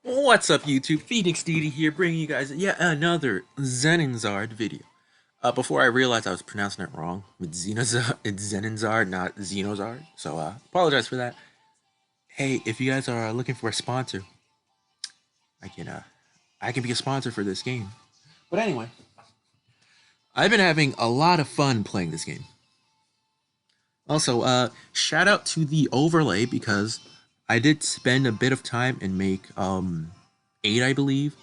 What's up, YouTube? Phoenix DD here, bringing you guys yet another Zenonzard video. Before I realized I was pronouncing it wrong, it's Zenonzard, not Zenozard. So, apologize for that. Hey, if you guys are looking for a sponsor, I can, uh, I can be a sponsor for this game. But anyway, I've been having a lot of fun playing this game. Also, shout out to the overlay because I did spend a bit of time and make 8, I believe.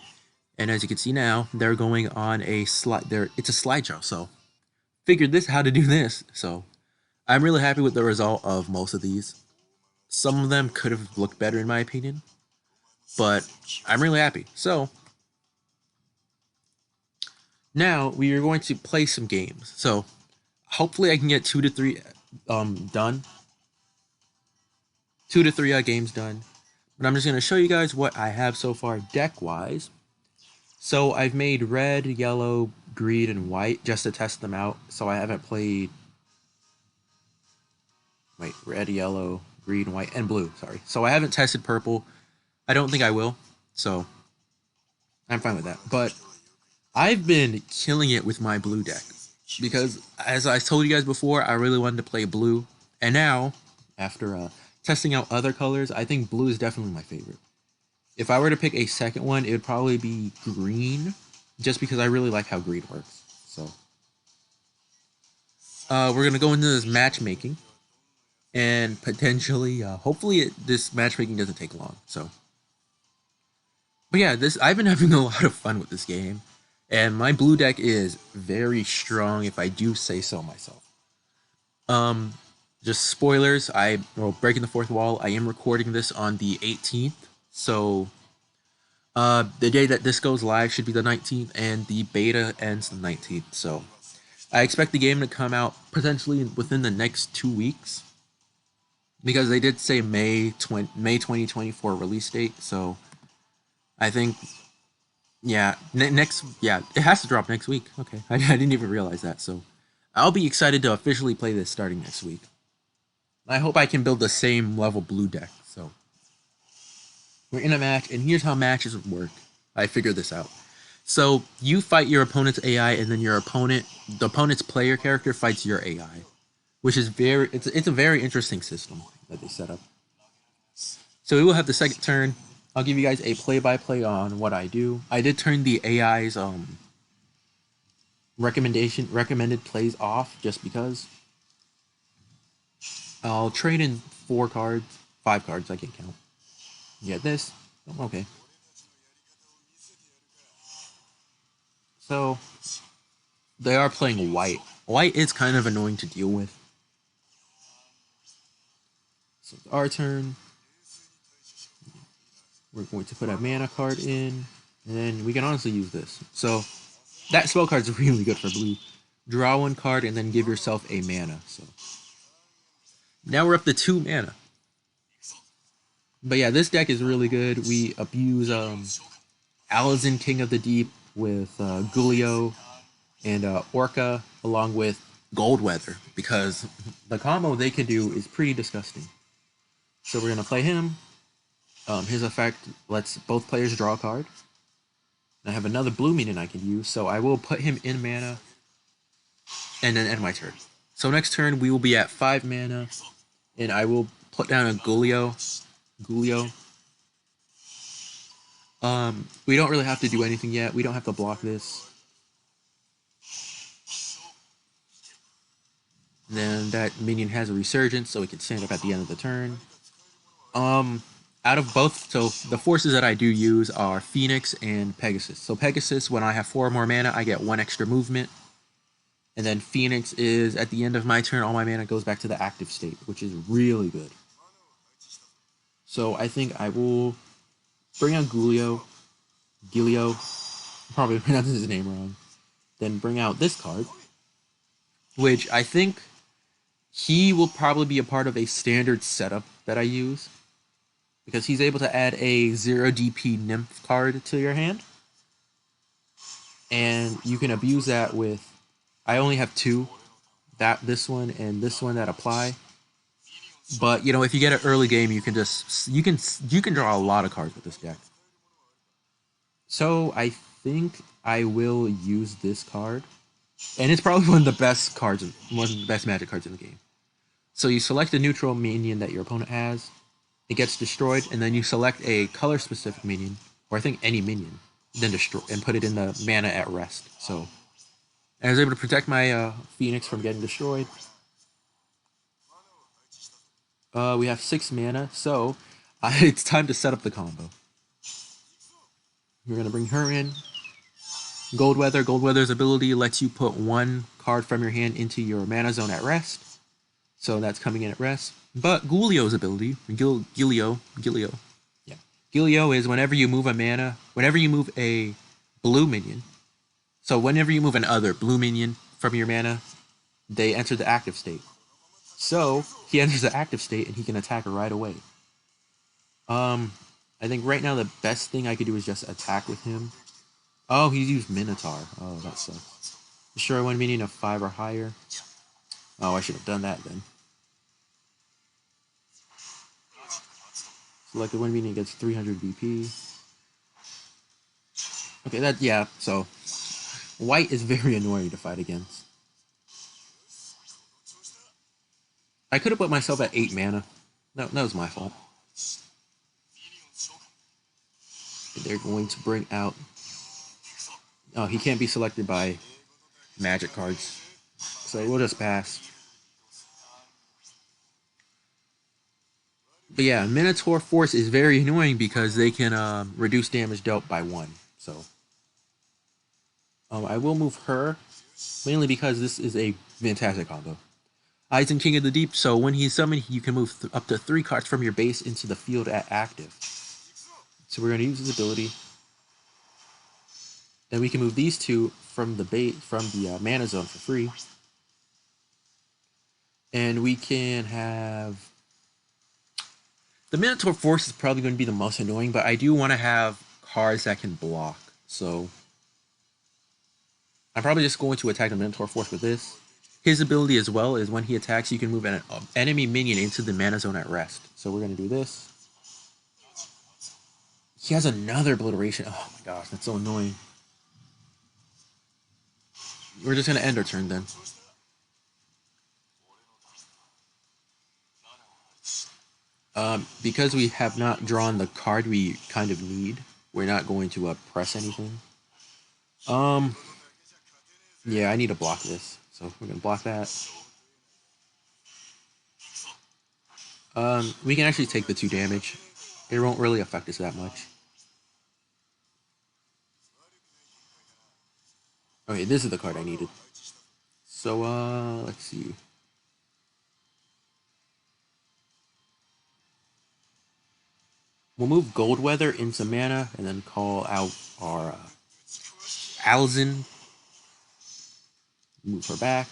And as you can see now, they're going on a slide. It's a slideshow, so figured this how to do this. So I'm really happy with the result of most of these. Some of them could have looked better in my opinion, but I'm really happy. So now we are going to play some games. So hopefully I can get 2 to 3 done. 2 to 3 games done. But I'm just going to show you guys what I have so far deck-wise. So I've made red, yellow, green, and white just to test them out. So I haven't played... Wait, red, yellow, green, white, and blue, sorry. So I haven't tested purple. I don't think I will. So I'm fine with that. But I've been killing it with my blue deck. Because as I told you guys before, I really wanted to play blue. And now, after testing out other colors, I think blue is definitely my favorite. If I were to pick a second one, it would probably be green, just because I really like how green works. So, we're gonna go into this matchmaking, and potentially, hopefully, this matchmaking doesn't take long. So, but yeah, I've been having a lot of fun with this game, and my blue deck is very strong, if I do say so myself. Just spoilers. Breaking the fourth wall. I am recording this on the 18th. So, the day that this goes live should be the 19th, and the beta ends the 19th. So, I expect the game to come out potentially within the next 2 weeks, because they did say May 2024 release date. So, I think, yeah, it has to drop next week. Okay, I didn't even realize that. So, I'll be excited to officially play this starting next week. I hope I can build the same level blue deck. So. We're in a match, and here's how matches work. I figured this out. So you fight your opponent's AI, and then the opponent's player character fights your AI, which is it's a very interesting system that they set up. So we will have the second turn. I'll give you guys a play-by-play on what I do. I did turn the AI's recommended plays off just because. I'll trade in 4 cards, 5 cards. I can't count. Get this. Okay. So, they are playing white. White is kind of annoying to deal with. So, it's our turn. We're going to put a mana card in. And then we can honestly use this. So, that spell card is really good for blue. Draw 1 card and then give yourself a mana. So, now we're up to 2 mana. But yeah, this deck is really good. We abuse Alizin, King of the Deep, with Gulio and Orca, along with Goldweather, because the combo they can do is pretty disgusting. So we're going to play him. His effect lets both players draw a card. I have another blue minion I can use, so I will put him in mana and then end my turn. So next turn we will be at 5 mana, and I will put down a Gulio. We don't really have to do anything yet. We don't have to block this. And then that minion has a resurgence, so it can stand up at the end of the turn. Out of both, so the forces that I do use are Phoenix and Pegasus. So Pegasus, when I have 4 more mana, I get 1 extra movement. And then Phoenix is, at the end of my turn, all my mana goes back to the active state, which is really good. So I think I will bring out Gilio, probably pronouncing his name wrong. Then bring out this card, which I think he will probably be a part of a standard setup that I use, because he's able to add a 0 DP Nymph card to your hand. And you can abuse that with, I only have 2, this one and this one that apply. But, you know, if you get an early game, you can draw a lot of cards with this deck. So I think I will use this card, and it's probably one of the best cards, one of the best Magic cards in the game. So you select a neutral minion that your opponent has, it gets destroyed, and then you select a color-specific minion, or I think any minion, then destroy and put it in the mana at rest. So I was able to protect my Phoenix from getting destroyed. We have 6 mana, so it's time to set up the combo. We're gonna bring her in. Goldweather. Goldweather's ability lets you put 1 card from your hand into your mana zone at rest. So that's coming in at rest. But Gulio's ability, Gilio, yeah. Gilio is whenever you move a blue minion, so whenever you move an other blue minion from your mana, they enter the active state. So he enters the active state and he can attack right away. I think right now the best thing I could do is just attack with him. Oh, he used Minotaur. Oh, that sucks. Destroy 1 minion of 5 or higher. Oh, I should have done that then. Select 1 minion gets 300 BP. Okay, yeah, so white is very annoying to fight against. I could have put myself at 8 mana. No, that was my fault. They're going to bring out... Oh, he can't be selected by Magic cards. So we'll just pass. But yeah, Minotaur Force is very annoying because they can reduce damage dealt by 1. So I will move her, mainly because this is a fantastic combo. Eisen King of the Deep, so when he's summoned, you can move up to 3 cards from your base into the field at active. So we're going to use his ability. Then we can move these 2 from the mana zone for free. And we can have... The Minotaur Force is probably going to be the most annoying, but I do want to have cards that can block. So I'm probably just going to attack the Minotaur Force with this. His ability as well is when he attacks, you can move an enemy minion into the mana zone at rest. So we're going to do this. He has another obliteration. Oh my gosh, that's so annoying. We're just going to end our turn then. Because we have not drawn the card we kind of need, we're not going to press anything. Yeah, I need to block this, so we're going to block that. We can actually take the 2 damage. It won't really affect us that much. Okay, this is the card I needed. So, let's see. We'll move Goldweather into mana and then call out our Alzin. Move her back.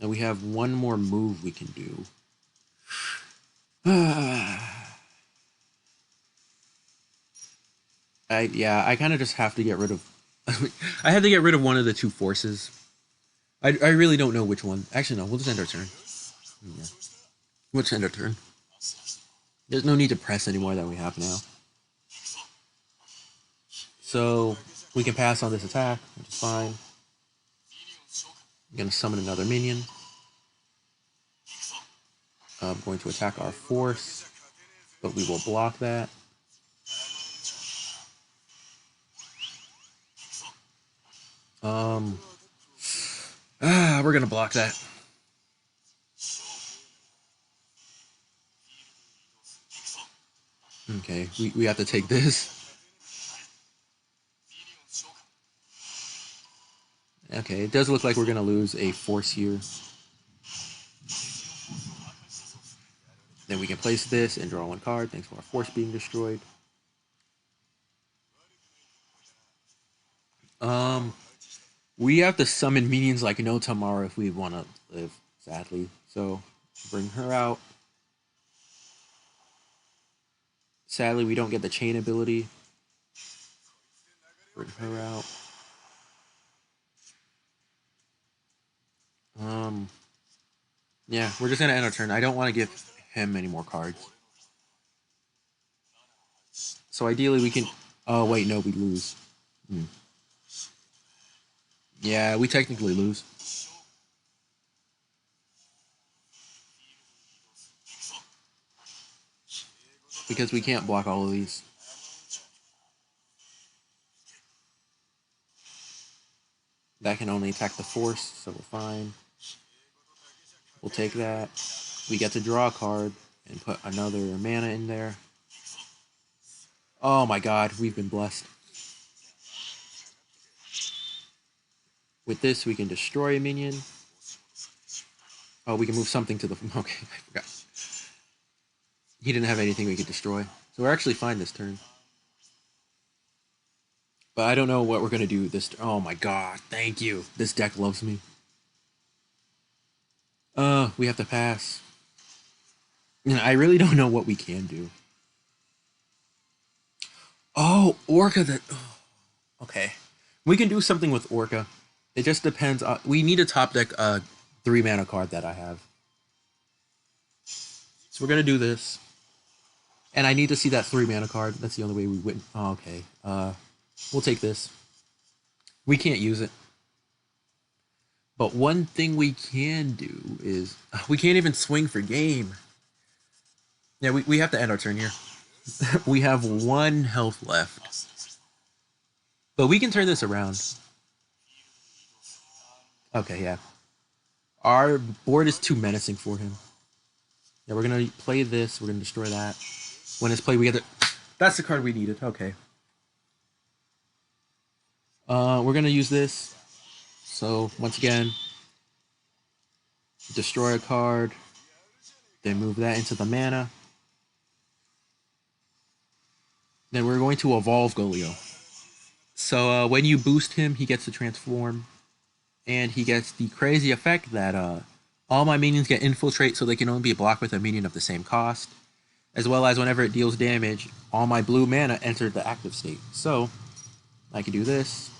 And we have 1 more move we can do. I kind of just have to get rid of... I had to get rid of one of the 2 forces. I really don't know which one. Actually, no, we'll just end our turn. Yeah. We'll just end our turn. There's no need to press any more than we have now. So, we can pass on this attack, which is fine. I'm going to summon another minion. I'm going to attack our force, but we will block that. We're going to block that. Okay, we have to take this. Okay, it does look like we're going to lose a force here. Then we can place this and draw 1 card, thanks for our force being destroyed. We have to summon minions like no tomorrow if we want to live, sadly. So, bring her out. Sadly, we don't get the chain ability. Bring her out. Yeah, we're just gonna end our turn. I don't want to give him any more cards. So ideally we can... Oh, wait, no, we lose. Yeah, we technically lose. Because we can't block all of these. That can only attack the force, so we're fine. We'll take that. We get to draw a card and put another mana in there. Oh my god, we've been blessed. With this, we can destroy a minion. Oh, we can move something to the... Okay, I forgot. He didn't have anything we could destroy. So we're actually fine this turn. But I don't know what we're going to do this... Oh my god, thank you. This deck loves me. We have to pass. I really don't know what we can do. Oh, Orca that... Oh, okay. We can do something with Orca. It just depends on... We need a top deck 3 mana card that I have. So we're going to do this. And I need to see that 3 mana card. That's the only way we win. Oh, okay. We'll take this. We can't use it. But one thing we can do is... We can't even swing for game. Yeah, we have to end our turn here. We have 1 health left. But we can turn this around. Okay, yeah. Our board is too menacing for him. Yeah, we're going to play this. We're going to destroy that. When it's played, we get it. That's the card we needed. Okay. We're going to use this. So, once again, destroy a card. Then move that into the mana. Then we're going to evolve Golio. So when you boost him, he gets to transform. And he gets the crazy effect that all my minions get infiltrate, so they can only be blocked with a minion of the same cost. As well as whenever it deals damage, all my blue mana enter the active state. So I can do this.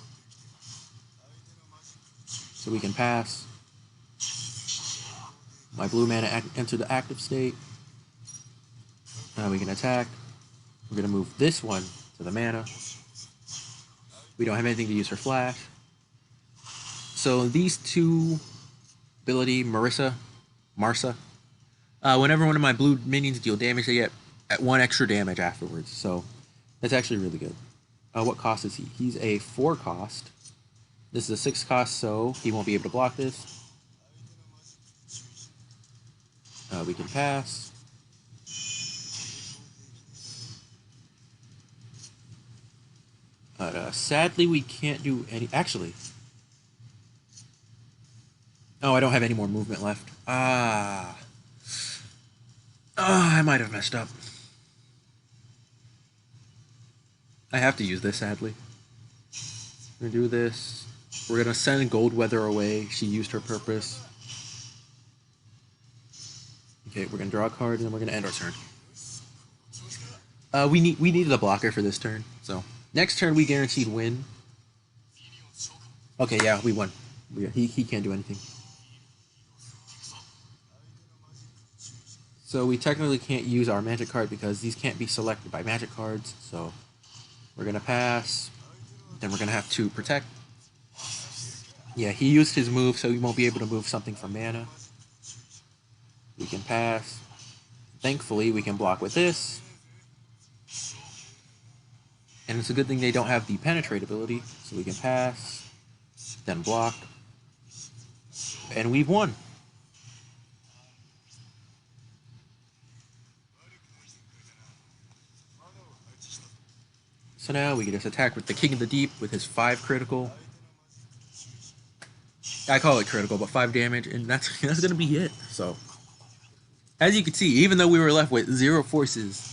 So we can pass. My blue mana enter the active state. Now we can attack. We're going to move this one to the mana. We don't have anything to use for flash. So these two ability, Marsa, whenever one of my blue minions deal damage, they get at 1 extra damage afterwards. So that's actually really good. What cost is he? He's a 4 cost. This is a 6 cost, so he won't be able to block this. We can pass. But sadly, we can't do any... Actually... Oh, I don't have any more movement left. I might have messed up. I have to use this, sadly. We're going to do this. We're going to send Goldweather away. She used her purpose. Okay, we're going to draw a card, and then we're going to end our turn. We needed a blocker for this turn, so... Next turn, we guaranteed win. Okay, yeah, we won. He can't do anything. So we technically can't use our magic card because these can't be selected by magic cards. So we're going to pass. Then we're going to have to protect. Yeah, he used his move, so he won't be able to move something for mana. We can pass. Thankfully, we can block with this. And it's a good thing they don't have the penetrate ability, so we can pass, then block, and we've won. So now we can just attack with the King of the Deep with his 5 critical. I call it critical, but 5 damage, and that's gonna be it. So, as you can see, even though we were left with 0 forces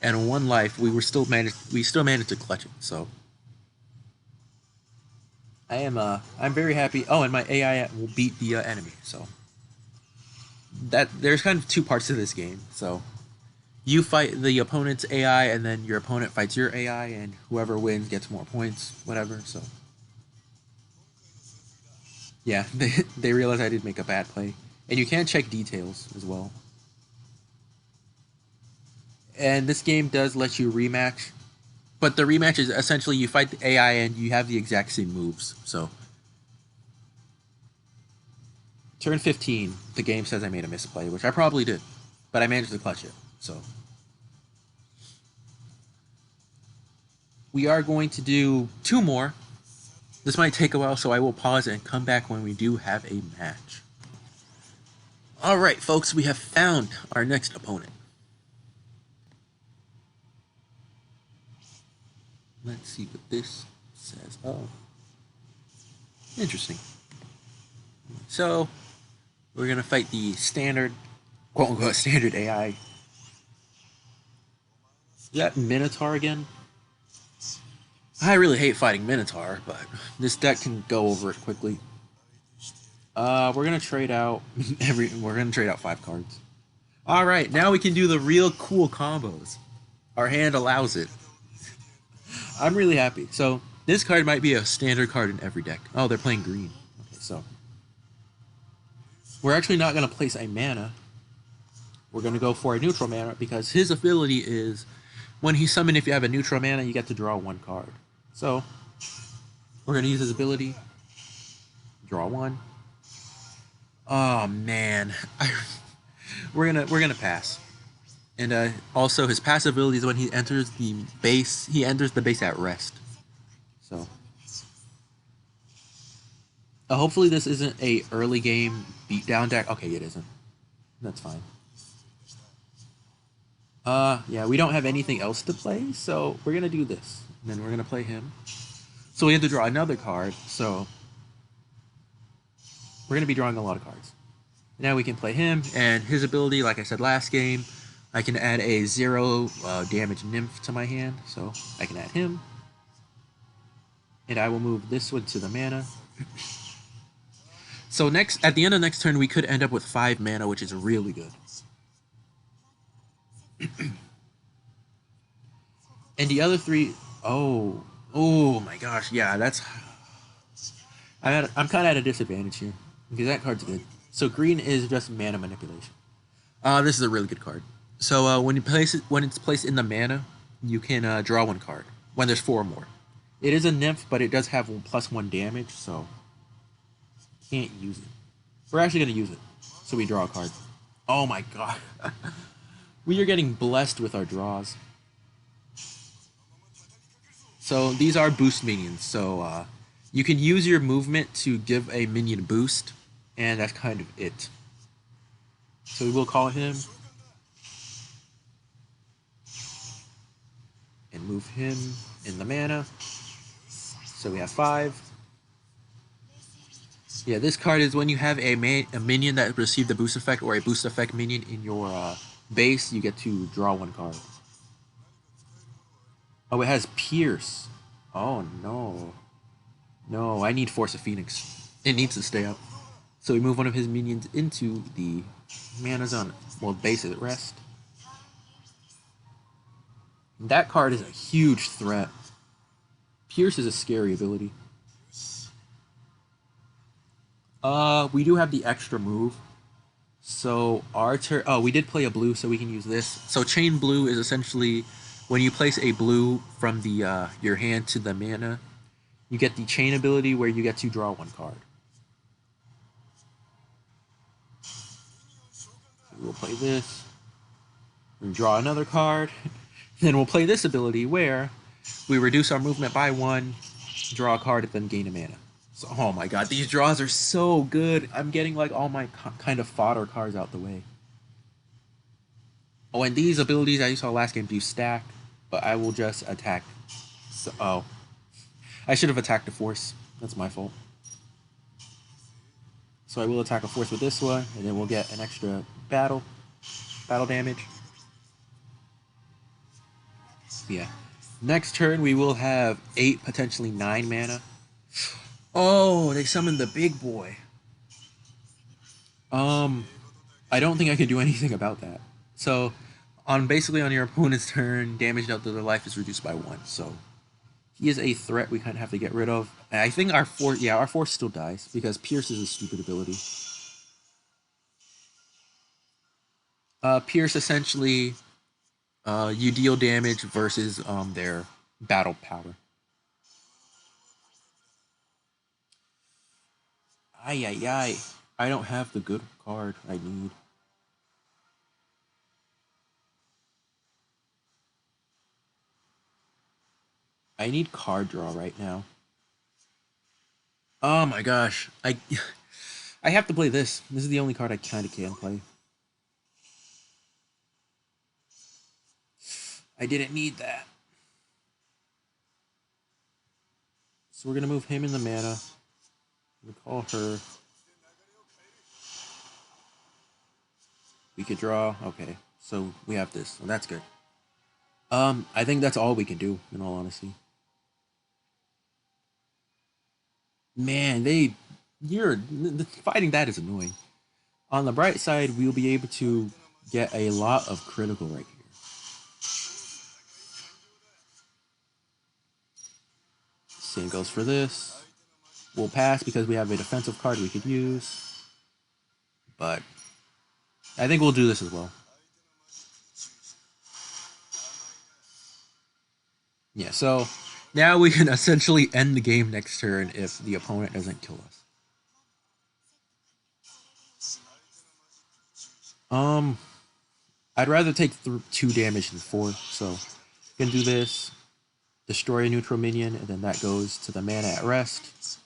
and 1 life, we still managed to clutch it. So I'm very happy. Oh, and my AI will beat the enemy. So there's kind of 2 parts to this game. So you fight the opponent's AI, and then your opponent fights your AI, and whoever wins gets more points, whatever. So yeah, they realize I did make a bad play, and you can check details as well. And this game does let you rematch But the rematch is essentially you fight the AI and you have the exact same moves. So turn 15, the game says I made a misplay, which I probably did, but I managed to clutch it. So we are going to do 2 more. This might take a while, so I will pause and come back when we do have a match. Alright, folks, we have found our next opponent. Let's see what this says. Oh. Interesting. So, we're going to fight the standard, quote-unquote, standard AI. Is that Minotaur again? I really hate fighting Minotaur, but this deck can go over it quickly. We're gonna trade out we're gonna trade out 5 cards. Alright, now we can do the real cool combos. Our hand allows it. I'm really happy. So this card might be a standard card in every deck. Oh, they're playing green. Okay, so we're actually not gonna place a mana. We're gonna go for a neutral mana because his ability is when he summoned, if you have a neutral mana, you get to draw 1 card. So we're gonna use his ability. Draw 1. Oh man, we're gonna pass. And also his passive ability is when he enters the base. He enters the base at rest. So hopefully this isn't a early game beatdown deck. Okay, it isn't. That's fine. Yeah, we don't have anything else to play, so we're gonna do this. And then we're gonna play him. So we have to draw another card. So we're gonna be drawing a lot of cards. Now we can play him, and his ability, like I said last game, I can add a 0 damage nymph to my hand, so I can add him. And I will move this one to the mana. So next, at the end of next turn, we could end up with 5 mana, which is really good. And the other 3, oh my gosh, yeah, that's. I'm kind of at a disadvantage here because that card's good. So green is just mana manipulation. This is a really good card. So when it's placed in the mana, you can draw 1 card when there's 4 or more. It is a nymph, but it does have +1 damage, so can't use it. We're actually gonna use it, so we draw a card. Oh my god, we are getting blessed with our draws. So these are boost minions. So you can use your movement to give a minion boost, and that's kind of it. So we will call him and move him in the mana. So we have 5. Yeah, this card is when you have a minion that received a boost effect or a boost effect minion in your base, you get to draw 1 card. Oh, it has Pierce. Oh no. No, I need Force of Phoenix. It needs to stay up. So we move one of his minions into the mana zone. Well, base at rest. That card is a huge threat. Pierce is a scary ability. We do have the extra move. So our turn. Oh, we did play a blue, so we can use this. So chain blue is essentially when you place a blue from the your hand to the mana, you get the chain ability where you get to draw 1 card. So we'll play this. We draw another card. Then we'll play this ability where we reduce our movement by 1, draw a card, and then gain a mana. So, oh my god, these draws are so good. I'm getting like all my kind of fodder cards out the way. Oh, and these abilities I saw last game do stack, but I will just attack. So, oh, I should have attacked a force. That's my fault. So I will attack a force with this one, and then we'll get an extra battle damage. Yeah. Next turn we will have 8, potentially 9 mana. Oh, they summoned the big boy. I don't think I can do anything about that. So, basically on your opponent's turn, damage dealt to their life is reduced by 1. So, he is a threat we kind of have to get rid of. And I think our force still dies because Pierce is a stupid ability. Pierce essentially, you deal damage versus their battle power. Ay, ay, ay. I don't have the good card I need. I need card draw right now. Oh my gosh. I have to play this. This is the only card I kind of can play. I didn't need that. So we're going to move him in the mana. We call her. We could draw. Okay. So we have this. So that's good. I think that's all we can do, in all honesty. Man, fighting that is annoying. On the bright side, we'll be able to get a lot of critical right here. Same goes for this. We'll pass because we have a defensive card we could use. But I think we'll do this as well. Yeah, so now we can essentially end the game next turn if the opponent doesn't kill us. I'd rather take 2 damage than 4, so you can do this. Destroy a neutral minion, and then that goes to the mana at rest.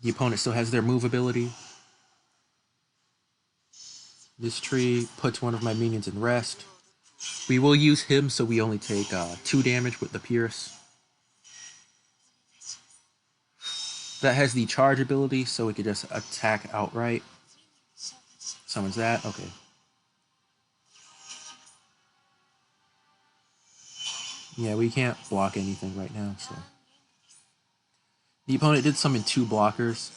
The opponent still has their move ability. This tree puts one of my minions in rest. We will use him, so we only take 2 damage with the Pierce. That has the charge ability, so we could just attack outright. Summons that, okay. Yeah, we can't block anything right now, so. The opponent did summon 2 blockers.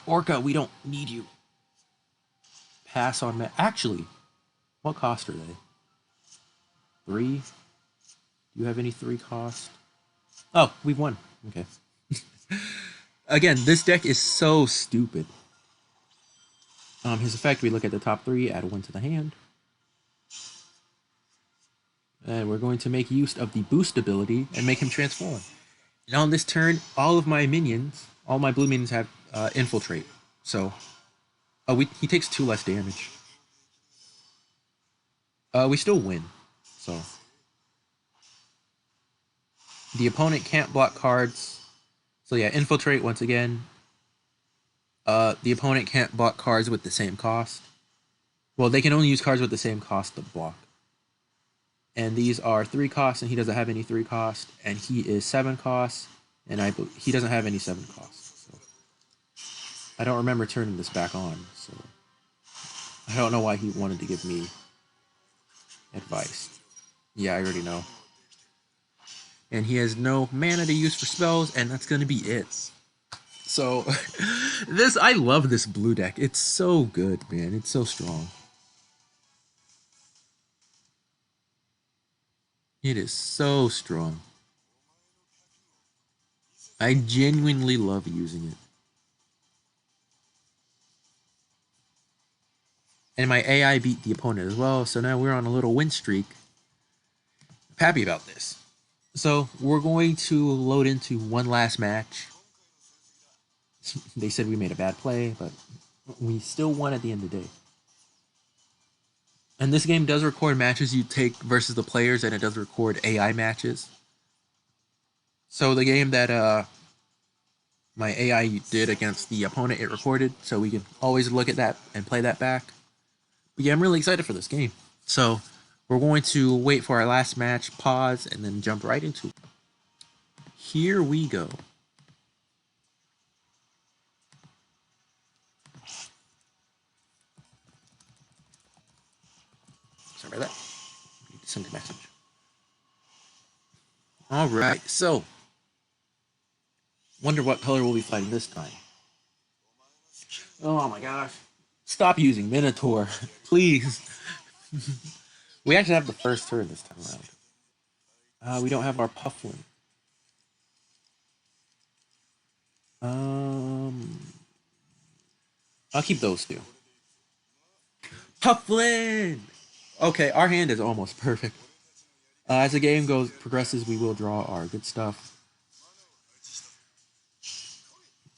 Orca, we don't need you. Pass on Actually, what cost are they? 3? Do you have any 3 cost? Oh, we've won. Okay. Again, this deck is so stupid. His effect, we look at the top 3, add 1 to the hand. And we're going to make use of the boost ability and make him transform. And on this turn, all my blue minions have infiltrate. So, he takes 2 less damage. We still win. So, the opponent can't block cards. So yeah, infiltrate once again. The opponent can't block cards with the same cost. Well, they can only use cards with the same cost to block. And these are 3 costs, and he doesn't have any 3 cost, and he is 7 costs, and he doesn't have any 7 costs. So I don't remember turning this back on, so I don't know why he wanted to give me advice. Yeah, I already know. And he has no mana to use for spells, and that's going to be it. So, I love this blue deck. It's so good, man. It's so strong. It is so strong. I genuinely love using it. And my AI beat the opponent as well, so now we're on a little win streak. I'm happy about this. So, we're going to load into one last match. They said we made a bad play, but we still won at the end of the day. And this game does record matches you take versus the players, and it does record AI matches. So the game that my AI did against the opponent, it recorded, so we can always look at that and play that back. But yeah, I'm really excited for this game. So we're going to wait for our last match, pause, and then jump right into it. Here we go. Sorry about that. Send a message. Alright, so wonder what color we'll be fighting this time. Oh my gosh. Stop using Minotaur, please. We actually have the first turn this time around. We don't have our Pufflin. I'll keep those 2. Pufflin! Okay, our hand is almost perfect. As the game progresses, we will draw our good stuff.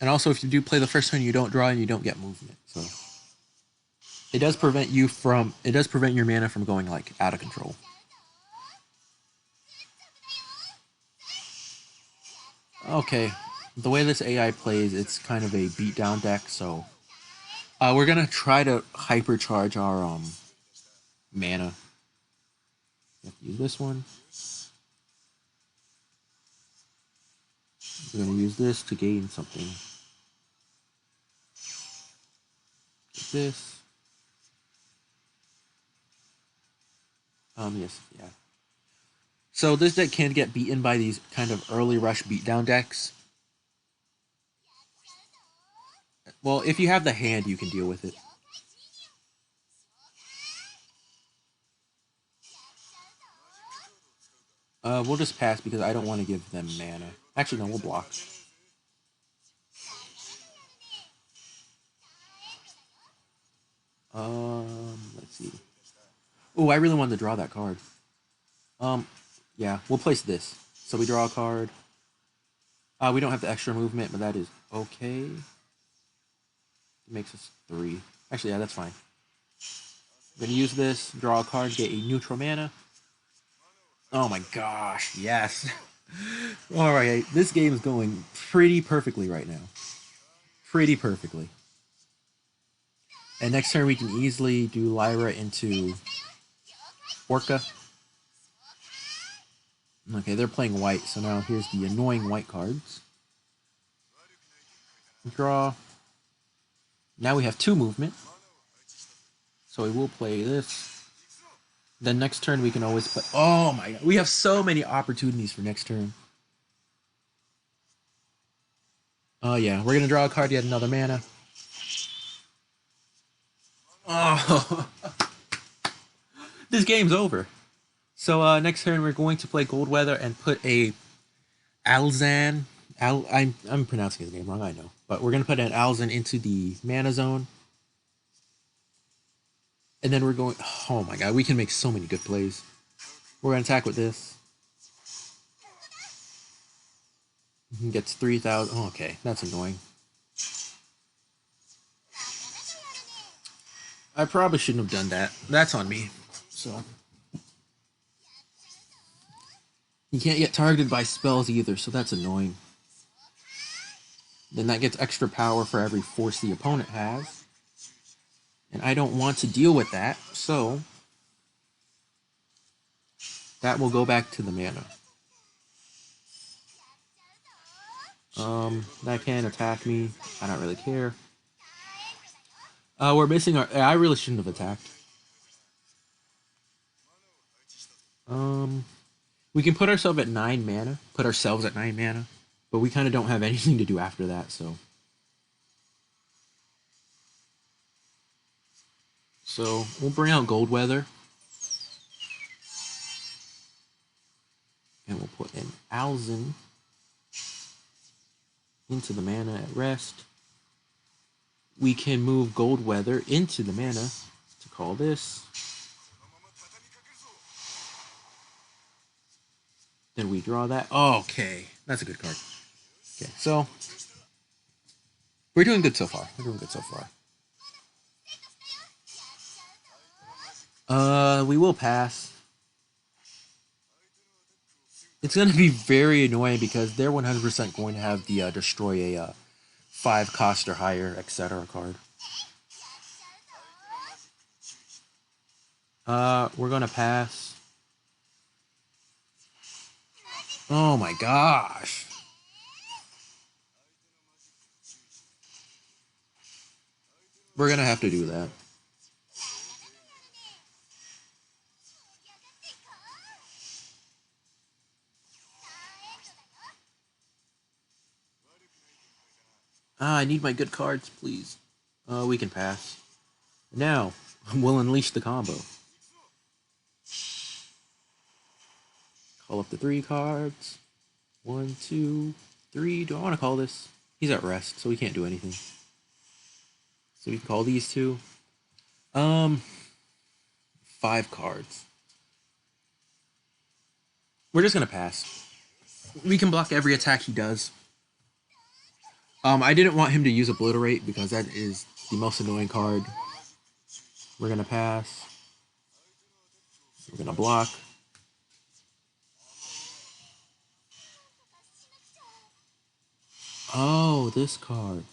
And also, if you do play the first turn, you don't draw and you don't get movement. So it does prevent your mana from going like out of control. Okay, the way this AI plays, it's kind of a beatdown deck. So we're gonna try to hypercharge our mana. You have to use this one. We're gonna use this to gain something. Get this. Yes, yeah. So this deck can get beaten by these kind of early rush beatdown decks. Well, if you have the hand, you can deal with it. We'll just pass because I don't want to give them mana. Actually, no, we'll block. Let's see. Oh, I really wanted to draw that card. Yeah, we'll place this. So we draw a card. We don't have the extra movement, but that is okay. It makes us 3. Actually, yeah, that's fine. I'm gonna use this, draw a card, get a neutral mana. Oh my gosh, yes. Alright, this game is going pretty perfectly right now. Pretty perfectly. And next turn we can easily do Lyra into Orca. Okay, they're playing white, so now here's the annoying white cards. Draw. Now we have 2 movement. So we will play this. Then next turn we can always play... Oh my god, we have so many opportunities for next turn. Oh yeah, we're going to draw a card, get another mana. Oh, this game's over. So next turn we're going to play Goldweather and put a Alzan. I'm pronouncing his name wrong, I know. But we're going to put an Alzan into the mana zone. And then we're going... Oh my god, we can make so many good plays. We're going to attack with this. Gets 3,000. Oh, okay, that's annoying. I probably shouldn't have done that. That's on me. So you can't get targeted by spells either, so that's annoying. Then that gets extra power for every force the opponent has. And I don't want to deal with that, so that will go back to the mana. That can attack me. I don't really care. We're missing our... I really shouldn't have attacked. We can put ourselves at 9 mana. Put ourselves at 9 mana. But we kind of don't have anything to do after that, so... So, we'll bring out Goldweather. And we'll put an Alzan into the mana at rest. We can move Goldweather into the mana to call this. Then we draw that. Oh, okay, that's a good card. Okay, so we're doing good so far. We will pass. It's going to be very annoying because they're 100% going to have the destroy a 5 cost or higher, etc. card. We're going to pass. Oh my gosh. We're going to have to do that. I need my good cards, please. We can pass. Now, we'll unleash the combo. Call up the 3 cards. 1, 2, 3. Do I want to call this? He's at rest, so we can't do anything. So we can call these 2. 5 cards. We're just gonna pass. We can block every attack he does. I didn't want him to use Obliterate because that is the most annoying card. We're gonna pass. We're gonna block. Oh, this card.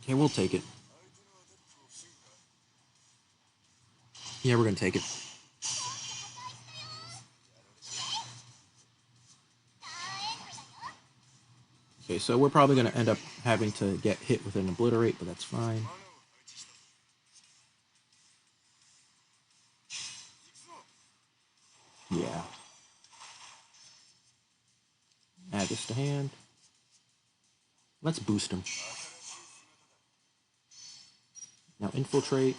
Okay, we'll take it. Yeah, we're gonna take it. Okay, so we're probably gonna end up having to get hit with an Obliterate, but that's fine. Yeah. Add this to hand. Let's boost him. Now infiltrate.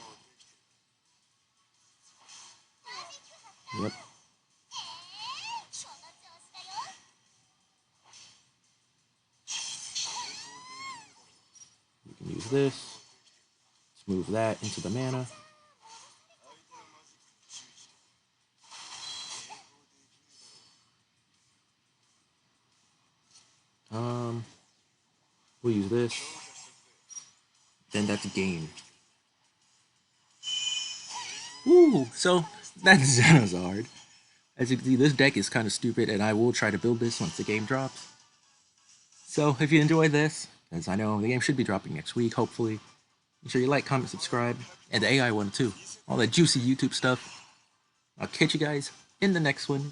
Yep. We can use this. Let's move that into the mana. We'll use this. Then that's game. Woo! So that's Zenonzard. As you can see, this deck is kind of stupid, and I will try to build this once the game drops. So if you enjoyed this, as I know the game should be dropping next week, hopefully, make sure you like, comment, subscribe, and the AI one too. All that juicy YouTube stuff. I'll catch you guys in the next one.